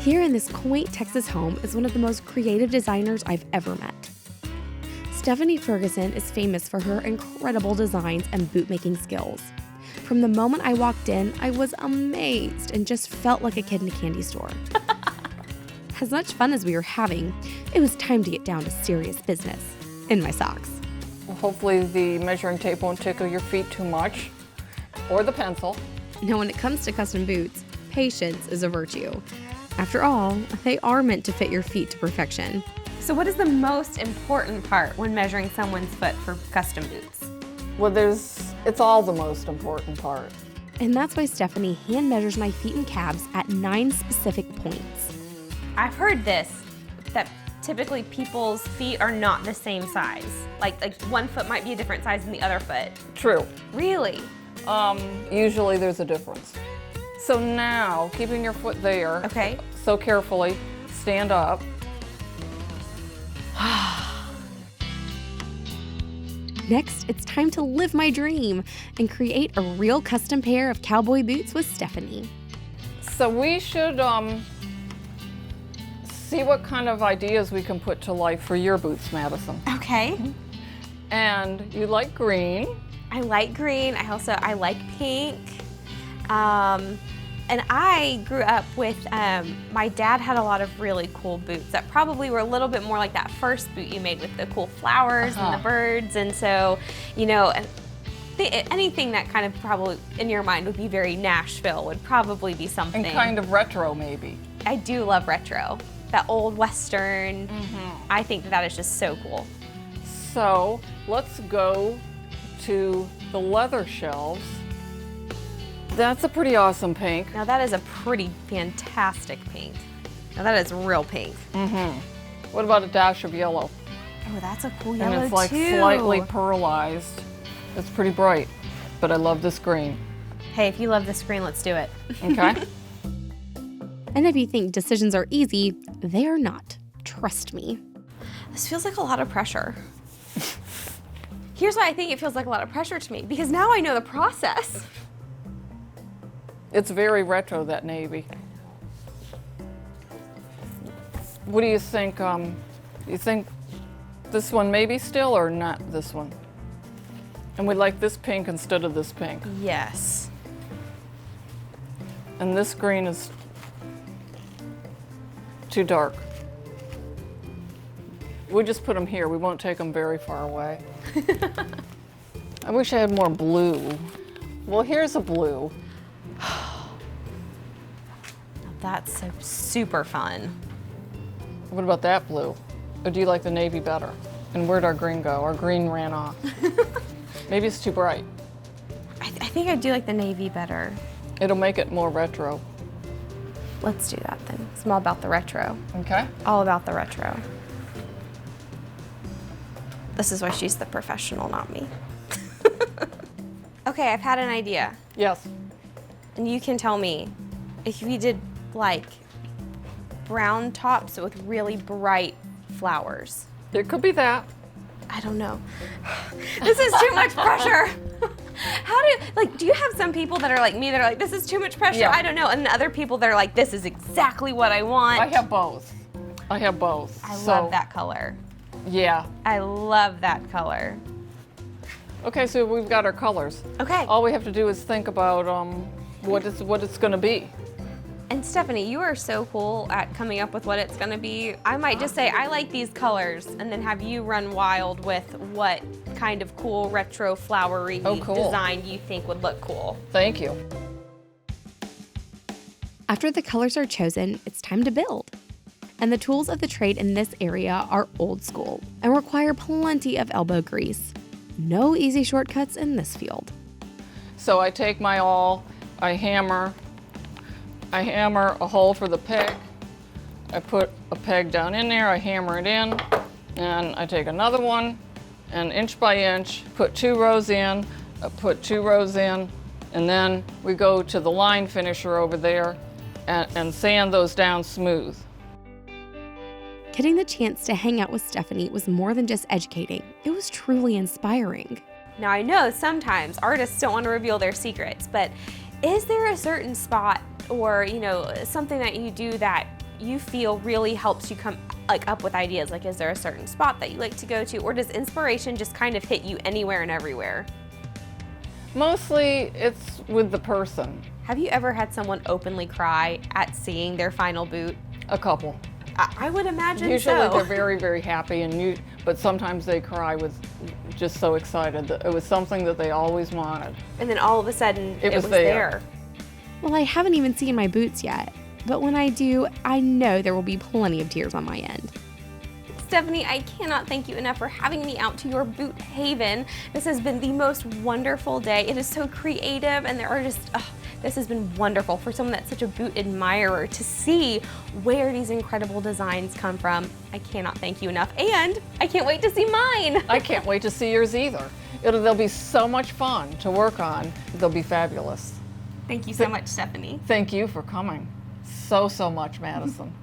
Here in this quaint Texas home is one of the most creative designers I've ever met. Stephanie Ferguson is famous for her incredible designs and boot-making skills. From the moment I walked in, I was amazed and just felt like a kid in a candy store. As much fun as we were having, it was time to get down to serious business. In my socks. Hopefully the measuring tape won't tickle your feet too much, or the pencil. Now, when it comes to custom boots, patience is a virtue. After all, they are meant to fit your feet to perfection. So what is the most important part when measuring someone's foot for custom boots? Well, it's all the most important part. And that's why Stephanie hand measures my feet and calves at 9 specific points. I've heard this, that typically people's feet are not the same size. Like one foot might be a different size than the other foot. True. Really? Usually there's a difference. So now, keeping your foot there, Okay. so carefully, stand up. Next, it's time to live my dream and create a real custom pair of cowboy boots with Stephanie. So we should see what kind of ideas we can put to life for your boots, Madison. Okay. And you like green. I like green. I like pink. And I grew up with, my dad had a lot of really cool boots that probably were a little bit more like that first boot you made with the cool flowers and the birds. And so, you know, anything that kind of probably in your mind would be very Nashville would probably be something. And kind of retro, maybe. I do love retro. That old Western. I think that is just so cool. So let's go to the leather shelves. That's a pretty awesome pink. Now that is a pretty fantastic pink. Now that is real pink. What about a dash of yellow? Oh, that's a cool yellow too. And it's like slightly pearlized. It's pretty bright, but I love this green. Hey, if you love this green, let's do it. Okay. And if you think decisions are easy, they are not. Trust me. This feels like a lot of pressure. Here's why I think it feels like a lot of pressure to me, because now I know the process. It's very retro, that navy. What do you think? You think this one maybe still or not this one? And we like this pink instead of this pink. Yes. And this green is too dark. We'll just put them here. We won't take them very far away. I wish I had more blue. Well, here's a blue. That's so super fun. What about that blue? Or do you like the navy better? And where'd our green go? Our green ran off. Maybe it's too bright. I think I do like the navy better. It'll make it more retro. Let's do that then. It's all about the retro. Okay. All about the retro. This is why she's the professional, not me. Okay, I've had an idea. Yes. And you can tell me if we did like brown tops with really bright flowers. It could be that. I don't know. This is too much pressure. Do you have some people that are like me that are like, this is too much pressure? Yeah. I don't know. And other people that are like, this is exactly what I want. I have both. I love that color. Yeah. I love that color. Okay, so we've got our colors. Okay. All we have to do is think about what it's going to be. And Stephanie, you are so cool at coming up with what it's gonna be. I might just say, I like these colors, and then have you run wild with what kind of cool retro flowery design you think would look cool. Thank you. After the colors are chosen, it's time to build. And the tools of the trade in this area are old school and require plenty of elbow grease. No easy shortcuts in this field. So I take my awl, I hammer a hole for the peg. I put a peg down in there, I hammer it in, and I take another one, and inch by inch, put 2 rows in, I put 2 rows in, and then we go to the line finisher over there and sand those down smooth. Getting the chance to hang out with Stephanie was more than just educating. It was truly inspiring. Now I know sometimes artists don't want to reveal their secrets, but is there a certain spot or, you know, something that you do that you feel really helps you come up with ideas? Like, is there a certain spot that you like to go to, or does inspiration just kind of hit you anywhere and everywhere? Mostly it's with the person. Have you ever had someone openly cry at seeing their final boot? A couple. I would imagine Usually so. they're very, very happy, but sometimes they cry with just so excited that it was something that they always wanted. And then all of a sudden, it was there. Well, I haven't even seen my boots yet, but when I do, I know there will be plenty of tears on my end. Stephanie, I cannot thank you enough for having me out to your boot haven. This has been the most wonderful day. It is so creative, and there are just, this has been wonderful for someone that's such a boot admirer to see where these incredible designs come from. I cannot thank you enough, and I can't wait to see mine. I can't wait to see yours either. They'll be so much fun to work on. They'll be fabulous. Thank you so much, Stephanie. Thank you for coming so much, Madison.